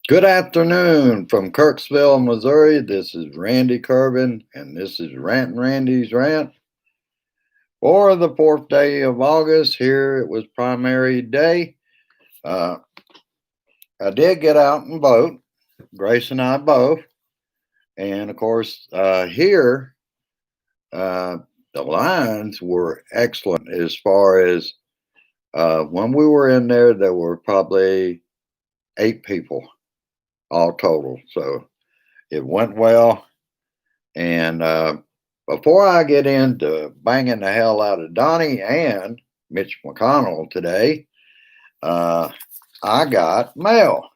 Good afternoon from Kirksville, Missouri. This is Randy Kervin, and this is Rantin' Randy's Rant. For the fourth day of August, here it was primary day. Uh, I did get out and vote, Grace and I both. And of course, here, uh, the lines were excellent as far as when we were in there were probably 8 people all total. So it went well. And before I get into banging the hell out of Donnie and Mitch McConnell today, uh, I got mail.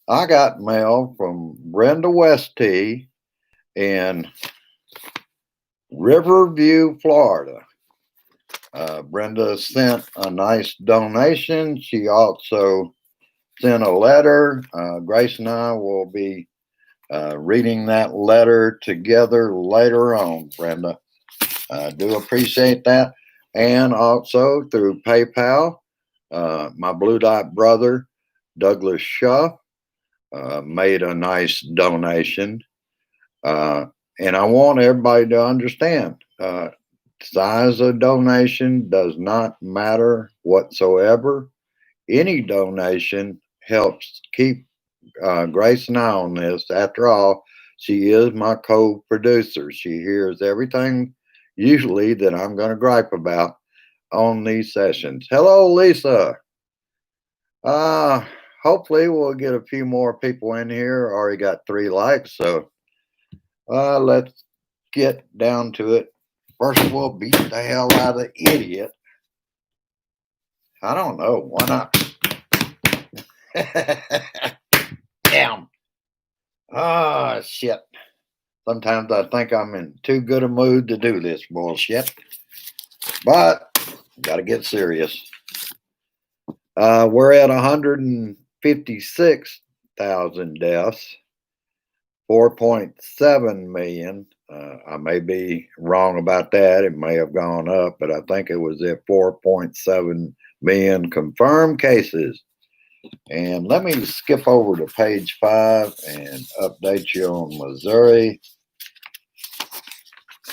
I got mail from Brenda Westy in Riverview, Florida. Brenda sent a nice donation. She also sent a letter. Grace and I will be reading that letter together later on, Brenda. I do appreciate that. And also through PayPal, my Blue Dot brother, Douglas Shaw, made a nice donation. And I want everybody to understand size of donation does not matter whatsoever. Any donation helps keep Grace and I on this. After all, she is my co producer. She hears everything usually that I'm going to gripe about on these sessions. Hello, Lisa. Uh, Hopefully, we'll get a few more people in here. Already got 3 likes. So let's get down to it. First, we'll beat the hell out of the idiot. I don't know. Why not? Damn. Ah, shit. Sometimes I think I'm in too good a mood to do this bullshit. But got to get serious. We're at 156,000 deaths, 4.7 million. I may be wrong about that. It may have gone up, but I think it was at 4.7 million confirmed cases. And let me skip over to page 5 and update you on Missouri.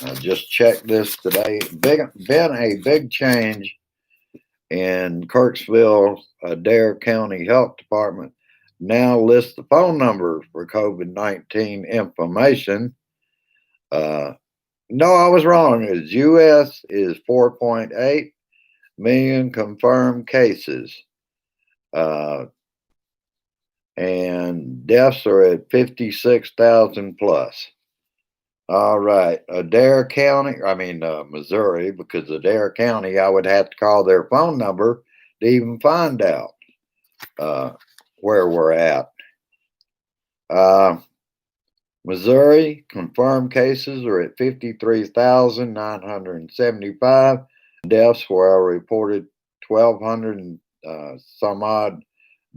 I just checked this today. Been a big change in Kirksville. Adair County Health Department now lists the phone numbers for COVID-19 information. No, I was wrong. It's U.S. is 4.8 million confirmed cases. And deaths are at 56,000 plus. All right, Missouri, because Adair County, I would have to call their phone number to even find out where we're at. Missouri confirmed cases are at 53,975. Deaths were reported 1,200 and some odd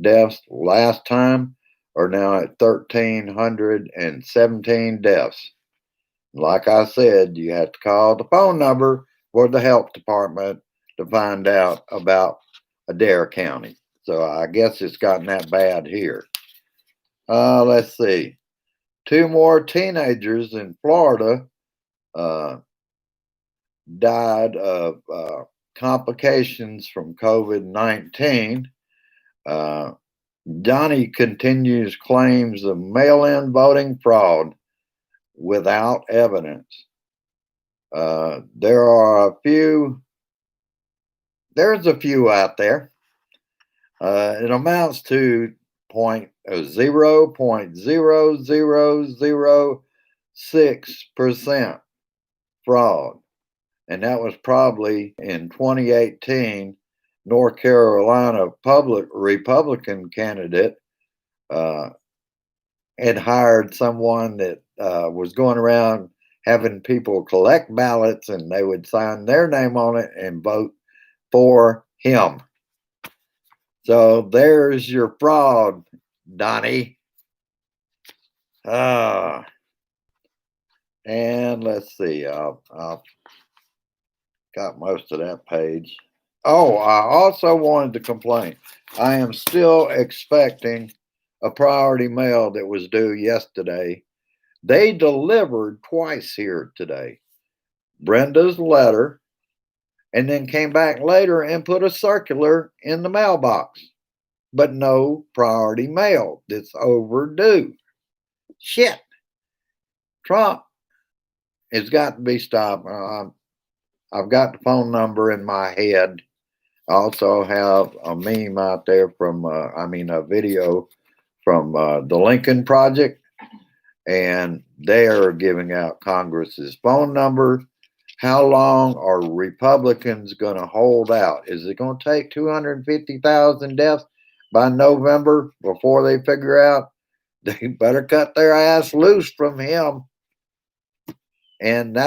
deaths last time, are now at 1,317 deaths. Like I said, you have to call the phone number for the health department to find out about Adair County. So I guess it's gotten that bad here. Let's see. 2 more teenagers in Florida died of complications from COVID-19. Johnny continues claims of mail-in voting fraud without evidence. There's a few out there. It amounts to 0.0006% fraud. And that was probably in 2018. North Carolina public Republican candidate had hired someone that was going around having people collect ballots, and they would sign their name on it and vote for him. So there's your fraud, Donnie. And let's see, I've got most of that page. Oh, I also wanted to complain. I am still expecting a priority mail that was due yesterday. They delivered twice here today. Brenda's letter, and then came back later and put a circular in the mailbox, but no priority mail. That's overdue. Shit. Trump has got to be stopped. I've got the phone number in my head. I also have a meme out there from, a video from the Lincoln Project, and they are giving out Congress's phone number. How long are Republicans going to hold out? Is it going to take 250,000 deaths by November before they figure out they better cut their ass loose from him? And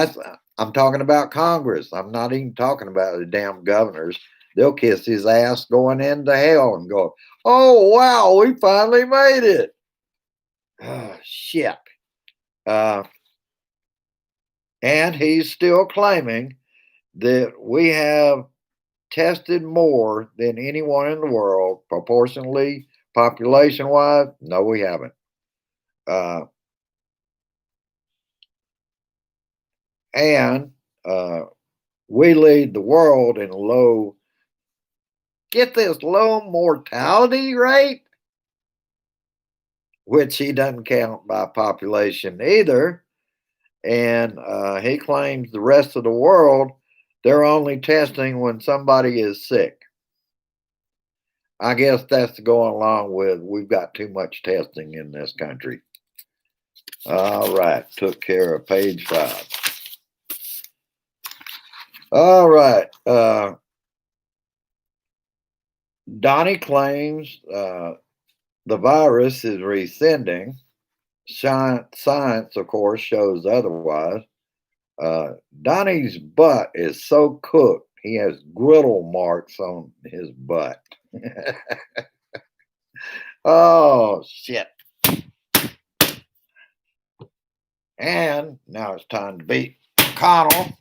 I'm talking about Congress. I'm not even talking about the damn governors. They'll kiss his ass going into hell and go, oh, wow, we finally made it. Oh, shit. And he's still claiming that we have tested more than anyone in the world, proportionally, population-wise. No, we haven't. And we lead the world in low mortality rate, which he doesn't count by population either. And he claims the rest of the world, they're only testing when somebody is sick. I guess that's going along with we've got too much testing in this country. All right, took care of page 5. All right. Donnie claims the virus is rescinding. Science, of course, shows otherwise. Donnie's butt is so cooked, he has griddle marks on his butt. Oh, shit. And now it's time to beat McConnell.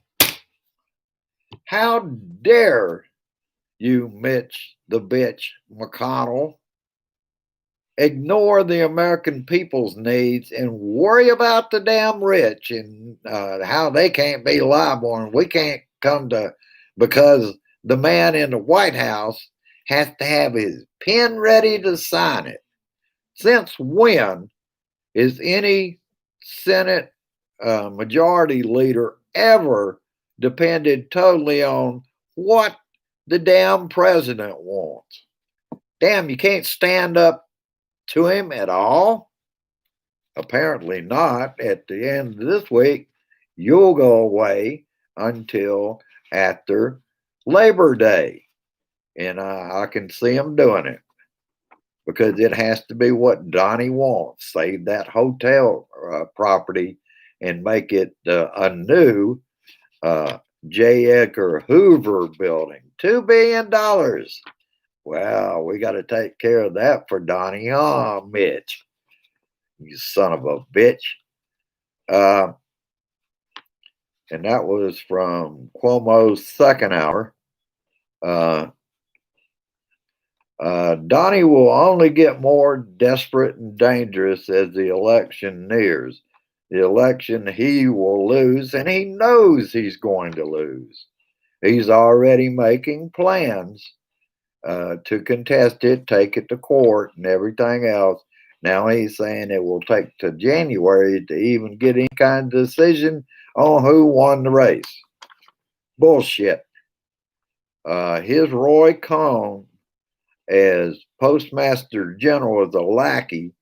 How dare you, Mitch the bitch McConnell, ignore the American people's needs and worry about the damn rich and how they can't be liable and we can't come to, because the man in the White House has to have his pen ready to sign it. Since when is any Senate majority leader ever depended totally on what the damn president wants? Damn, you can't stand up to him at all? Apparently not. At the end of this week, you'll go away until after Labor Day. And I can see him doing it because it has to be what Donnie wants. Save that hotel property and make it a new J. Edgar Hoover building. $2 billion. Well, we got to take care of that for Donnie. Oh, Mitch, you son of a bitch. And that was from Cuomo's second hour. Donnie will only get more desperate and dangerous as the election nears. The election he will lose, and he knows he's going to lose. He's already making plans to contest it, take it to court, and everything else. Now he's saying it will take to January to even get any kind of decision on who won the race. Bullshit. His Roy Cohn as Postmaster General is a lackey,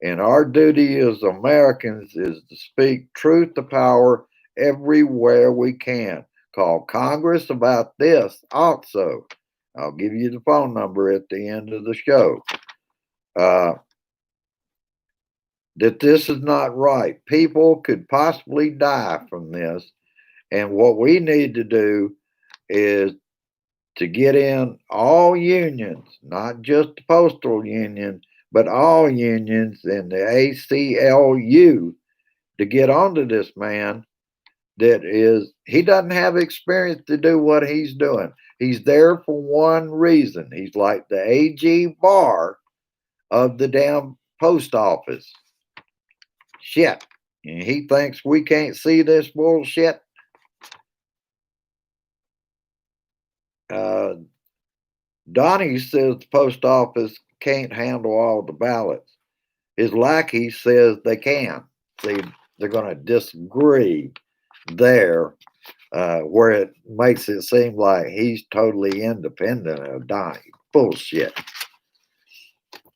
and our duty as Americans is to speak truth to power everywhere we can. Call Congress about this also. I'll give you the phone number at the end of the show. That this is not right. People could possibly die from this. And what we need to do is to get in all unions, not just the postal union, but all unions and the ACLU to get onto this man he doesn't have experience to do what he's doing. He's there for one reason. He's like the AG Barr of the damn post office. Shit. And he thinks we can't see this bullshit. Donnie says the post office can't handle all the ballots. His lackey says they can. See, they're going to disagree there, where it makes it seem like he's totally independent of Donnie. Bullshit.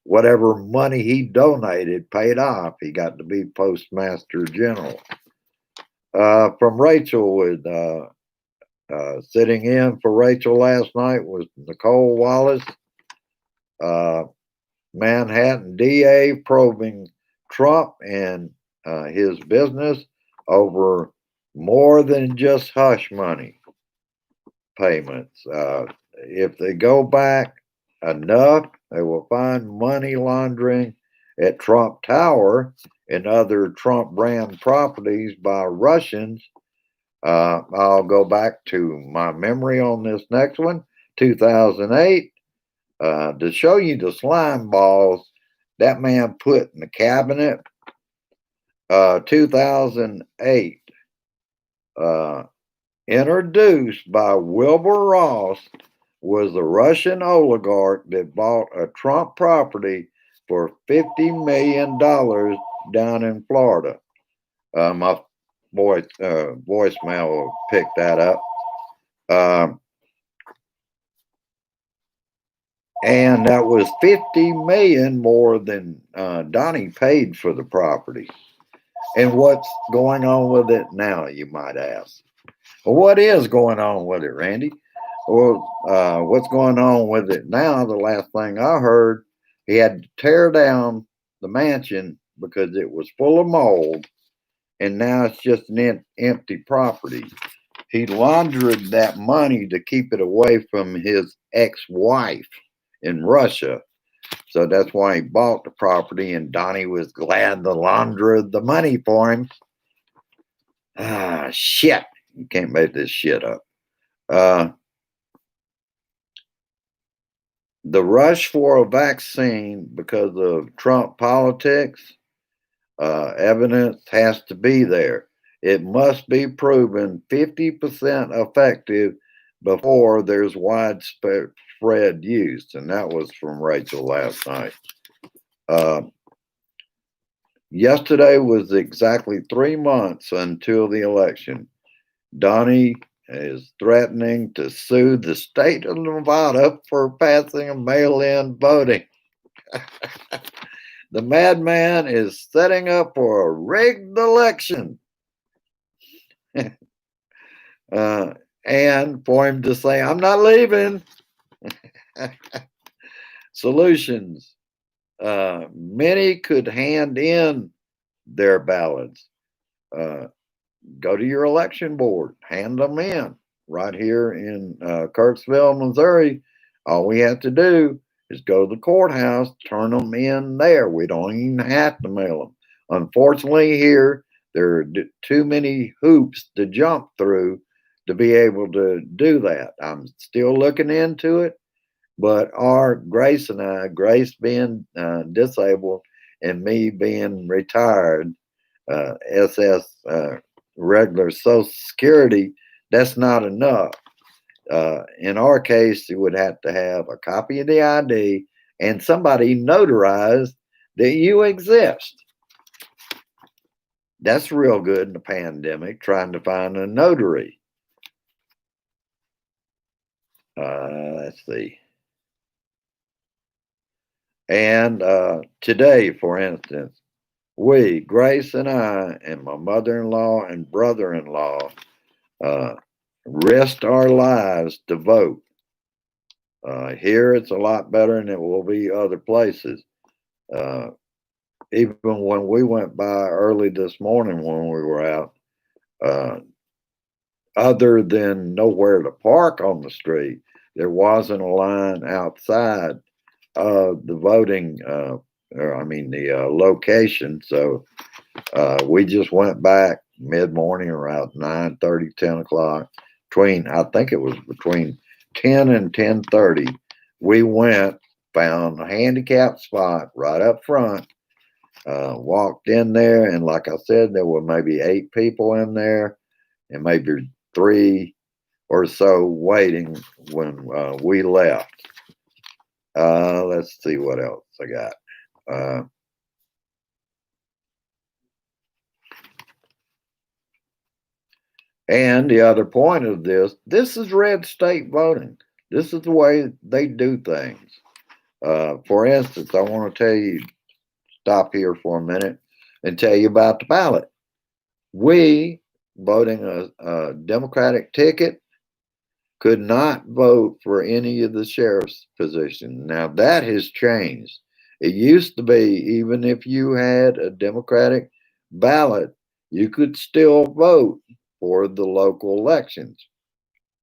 Whatever money he donated paid off. He got to be Postmaster General. From Rachel, with sitting in for Rachel last night was Nicole Wallace. Manhattan DA probing Trump and his business over more than just hush money payments. If they go back enough, they will find money laundering at Trump Tower and other Trump brand properties by Russians. I'll go back to my memory on this next one, 2008. To show you the slime balls that man put in the cabinet. 2008, introduced by Wilbur Ross, was the Russian oligarch that bought a Trump property for $50 million down in Florida. My voicemail will pick that up. And that was $50 million more than Donnie paid for the property. And what's going on with it now, you might ask? Well, what is going on with it, Randy? Well, what's going on with it now? The last thing I heard, he had to tear down the mansion because it was full of mold, and now it's just an empty property. He laundered that money to keep it away from his ex-wife in Russia. So that's why he bought the property, and Donnie was glad to launder the money for him. Shit. You can't make this shit up. The rush for a vaccine because of Trump politics, evidence has to be there. It must be proven 50% effective before there's widespread use. And that was from Rachel last night. Yesterday was exactly 3 months until the election. Donnie is threatening to sue the state of Nevada for passing mail-in voting. The madman is setting up for a rigged election. And for him to say, I'm not leaving. Solutions. Many could hand in their ballots. Go to your election board, hand them in. Right here in Kirksville, Missouri, all we have to do is go to the courthouse, turn them in there. We don't even have to mail them. Unfortunately, here, there are too many hoops to jump through to be able to do that. I'm still looking into it, but our Grace and I, Grace being disabled and me being retired, SS regular Social Security, that's not enough. In our case, you would have to have a copy of the ID and somebody notarized that you exist. That's real good in the pandemic, trying to find a notary. Let's see. And today, for instance, we, Grace and I, and my mother-in-law and brother-in-law, risked our lives to vote. Here, it's a lot better than it will be other places. Even when we went by early this morning when we were out, other than nowhere to park on the street, there wasn't a line outside of the voting, the location. So we just went back mid-morning around 9:30, 10 o'clock. I think it was between 10 and 10:30. We went, found a handicapped spot right up front, Walked in there, and like I said, there were maybe 8 people in there, and maybe 3 or so waiting when we left. Let's see what else I got. Uh, and the other point of this is red state voting. This is the way they do things. For instance, I want to tell you, stop here for a minute and tell you about the ballot. We, voting a Democratic ticket, could not vote for any of the sheriff's positions. Now that has changed. It used to be, even if you had a Democratic ballot, you could still vote for the local elections.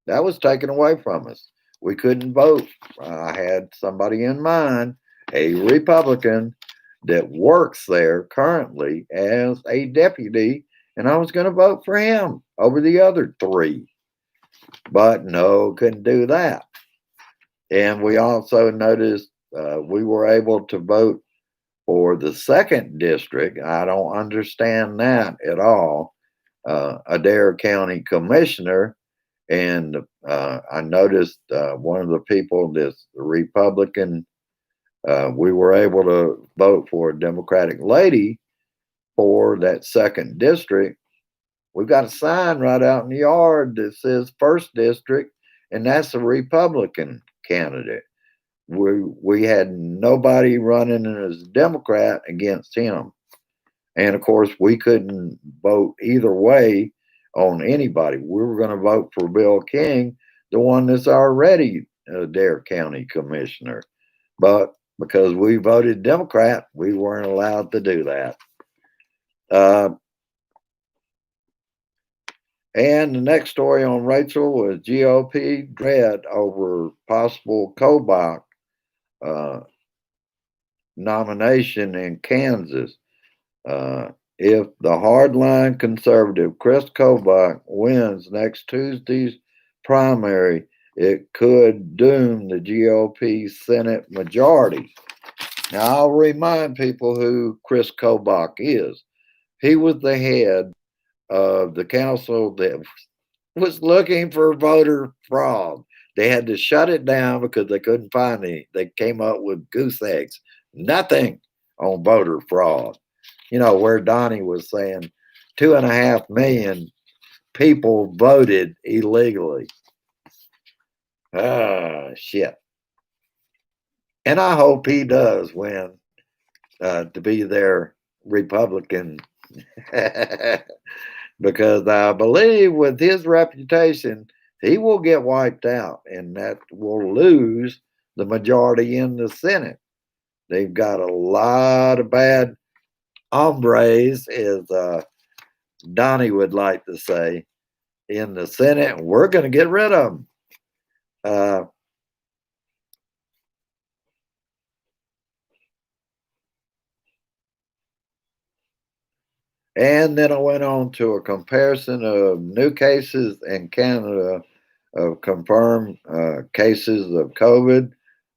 That was taken away from us. We couldn't vote. I had somebody in mind, a Republican that works there currently as a deputy, and I was going to vote for him over the other 3. But no, couldn't do that. And we also noticed we were able to vote for the second district. I don't understand that at all. Adair County Commissioner. And I noticed one of the people, this Republican, we were able to vote for a Democratic lady for that second district. We've got a sign right out in the yard that says first district, and that's a Republican candidate. We had nobody running as a Democrat against him. And of course, we couldn't vote either way on anybody. We were going to vote for Bill King, the one that's already a Dare County Commissioner. But because we voted Democrat, we weren't allowed to do that. And the next story on Rachel was GOP dread over possible Kobach nomination in Kansas. If the hardline conservative Chris Kobach wins next Tuesday's primary, it could doom the GOP Senate majority. Now, I'll remind people who Chris Kobach is. He was the head of the council that was looking for voter fraud. They had to shut it down because they couldn't find any. They came up with goose eggs. Nothing on voter fraud. You know, where Donnie was saying 2.5 million people voted illegally. Ah, shit. And I hope he does win to be their Republican. Because I believe with his reputation, he will get wiped out, and that will lose the majority in the Senate. They've got a lot of bad hombres, as Donnie would like to say, in the Senate, and we're going to get rid of them. And then I went on to a comparison of new cases in Canada of confirmed cases of COVID.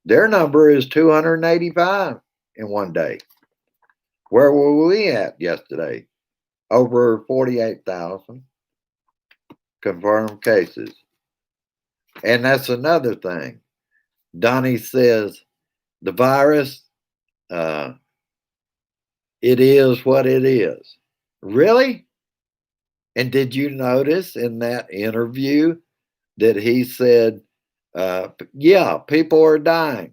Their number is 285 in one day. Where were we at yesterday? Over 48,000 confirmed cases. And that's another thing. Donnie says the virus, it is what it is. Really? And did you notice in that interview that he said, yeah, people are dying?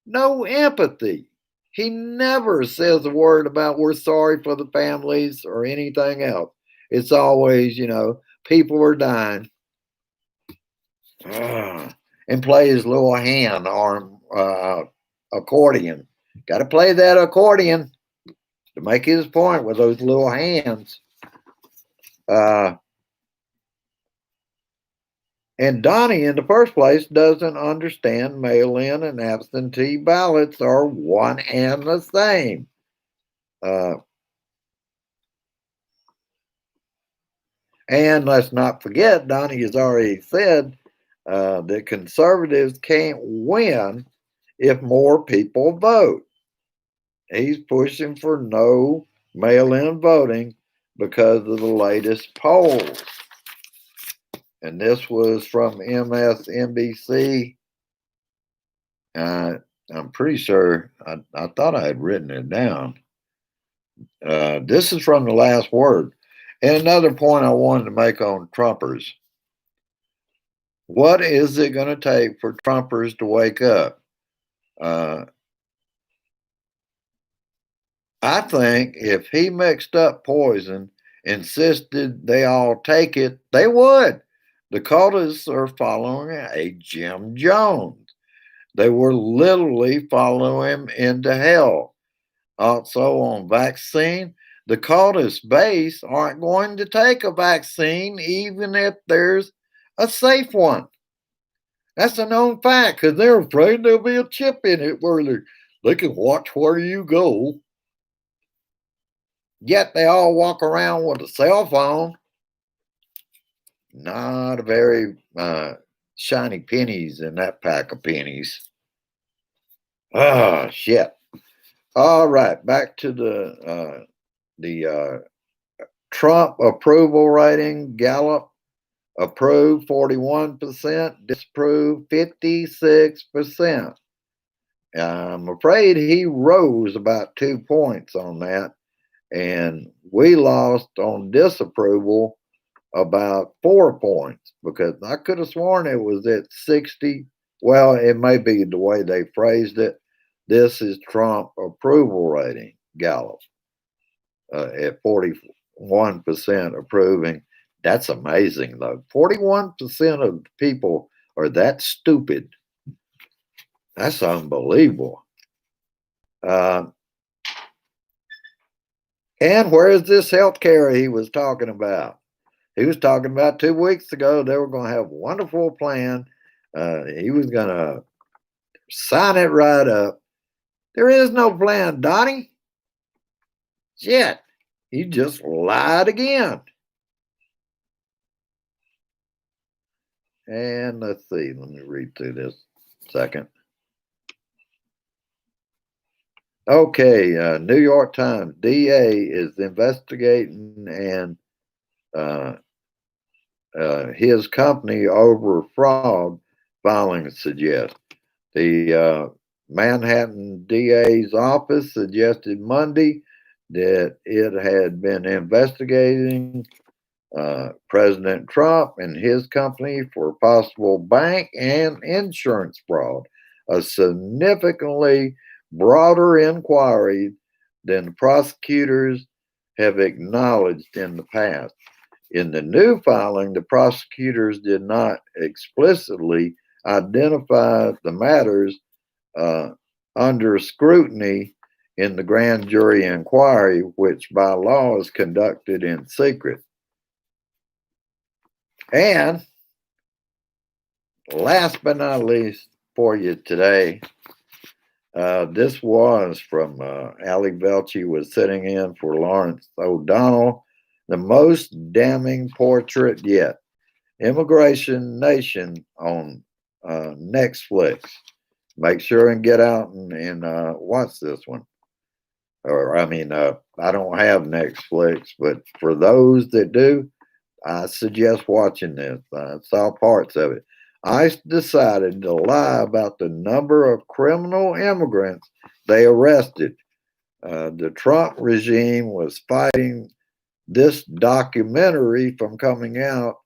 No empathy. He never says a word about we're sorry for the families or anything else. It's always, people are dying. And play his little hand arm accordion. Got to play that accordion to make his point with those little hands. And Donnie, in the first place, doesn't understand mail-in and absentee ballots are one and the same. And let's not forget, Donnie has already said that conservatives can't win if more people vote. He's pushing for no mail-in voting because of the latest polls. And this was from MSNBC. I'm pretty sure I thought I had written it down. This is from the last word. And another point I wanted to make on Trumpers. What is it going to take for Trumpers to wake up? I think if he mixed up poison, insisted they all take it, they would. The cultists are following a Jim Jones. They were literally following him into hell. Also, on vaccine, the cultist base aren't going to take a vaccine even if there's a safe one. That's a known fact because they're afraid there'll be a chip in it where they can watch where you go. Yet they all walk around with a cell phone. Not a very shiny pennies in that pack of pennies. Oh, shit. All right, back to the Trump approval rating. Gallup approved 41%, disapproved 56%. I'm afraid he rose about 2 points on that, and we lost on disapproval about 4 points because I could have sworn it was at 60. Well, it may be the way they phrased it. This is Trump approval rating, Gallup, at 41% approving. That's amazing, though. 41% of people are that stupid. That's unbelievable. And where is this health care he was talking about? He was talking about 2 weeks ago they were going to have a wonderful plan. He was going to sign it right up. There is no plan, Donnie. Shit, he just lied again. And let's see, let me read through this second. Okay, New York Times DA is investigating and his company over fraud, filings suggest. The Manhattan DA's office suggested Monday that it had been investigating President Trump and his company for possible bank and insurance fraud, a significantly broader inquiry than the prosecutors have acknowledged in the past. In the new filing, the prosecutors did not explicitly identify the matters under scrutiny in the grand jury inquiry, which by law is conducted in secret. And last but not least for you today, this was from Ali Velci was sitting in for Lawrence O'Donnell, the most damning portrait yet. Immigration Nation on Netflix. Make sure and get out and watch this one. Or, I don't have Netflix, but for those that do, I suggest watching this. I saw parts of it. ICE decided to lie about the number of criminal immigrants they arrested. The Trump regime was fighting this documentary from coming out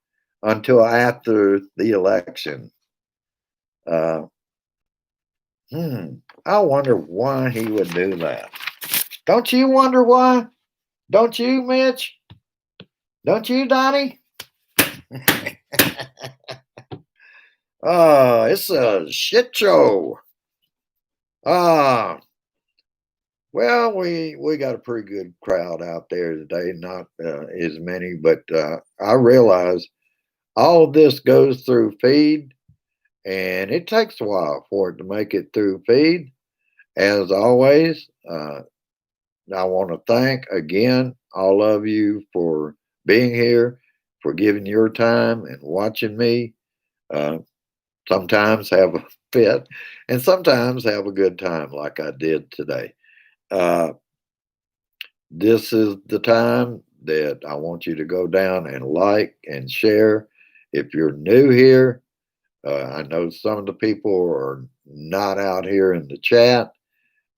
until after the election. I wonder why he would do that. Don't you wonder why? Don't you, Mitch? Don't you, Donnie? It's a shit show. Well, we got a pretty good crowd out there today. Not as many, but I realize all of this goes through feed, and it takes a while for it to make it through feed. As always, I want to thank again all of you for being here, for giving your time and watching me. Sometimes have a fit and sometimes have a good time like I did today. uh, this is the time that I want you to go down and like and share. If you're new here, I know some of the people are not out here in the chat.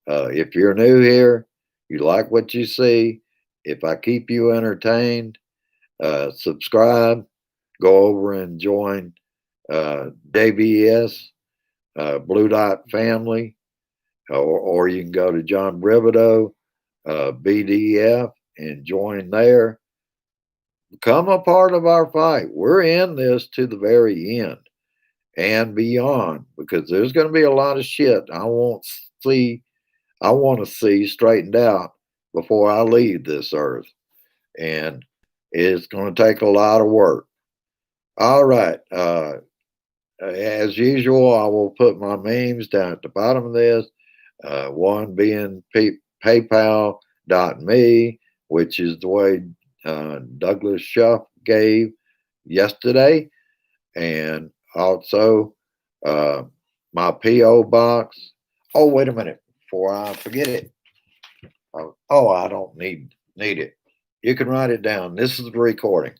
If you're new here, you like what you see, if I keep you entertained, subscribe, go over and join JBS, Blue Dot Family, or you can go to John Bribideau, BDF, and join there. Become a part of our fight. We're in this to the very end and beyond, because there's going to be a lot of shit I want to see straightened out before I leave this earth. And it's going to take a lot of work. All right. As usual, I will put my memes down at the bottom of this. One being PayPal.me, which is the way Douglas Shuff gave yesterday. And also my P.O. box. Oh, wait a minute before I forget it. Oh, I don't need it. You can write it down. This is the recording.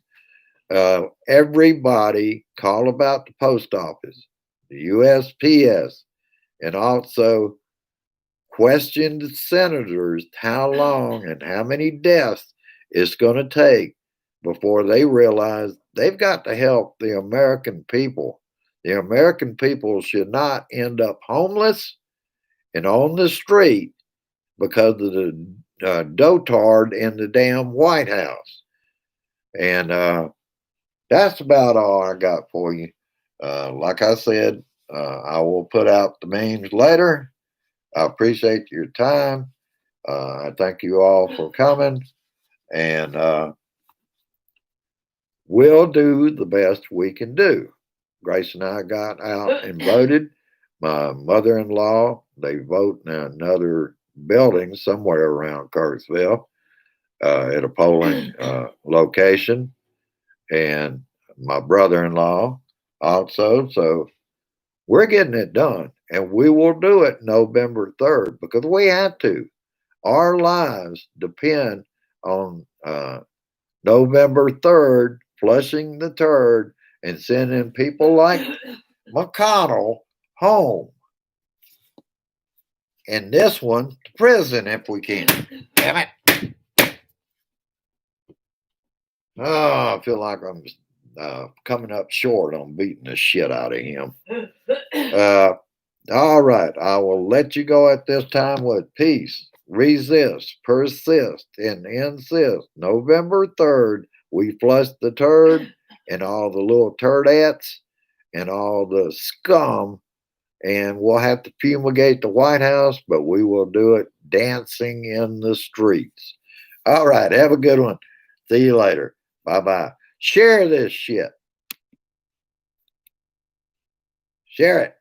Everybody call about the post office, the USPS, and also question the senators how long and how many deaths it's going to take before they realize they've got to help the American people. The American people should not end up homeless and on the street because of the dotard in the damn White House. And that's about all I got for you. Like I said, I will put out the memes later. I appreciate your time. I thank you all for coming. And we'll do the best we can do. Grace and I got out and voted. My mother-in-law, they vote in another building somewhere around Kirksville at a polling location. And my brother-in-law also. So we're getting it done. And we will do it November 3rd because we have to. Our lives depend on November 3rd, flushing the turd and sending people like McConnell home. And this one to prison if we can. Damn it. Oh, I feel like I'm coming up short on beating the shit out of him. All right. I will let you go at this time with peace, resist, persist, and insist. November 3rd, we flush the turd and all the little turdettes and all the scum. And we'll have to fumigate the White House, but we will do it dancing in the streets. All right. Have a good one. See you later. Bye-bye. Share this shit. Share it.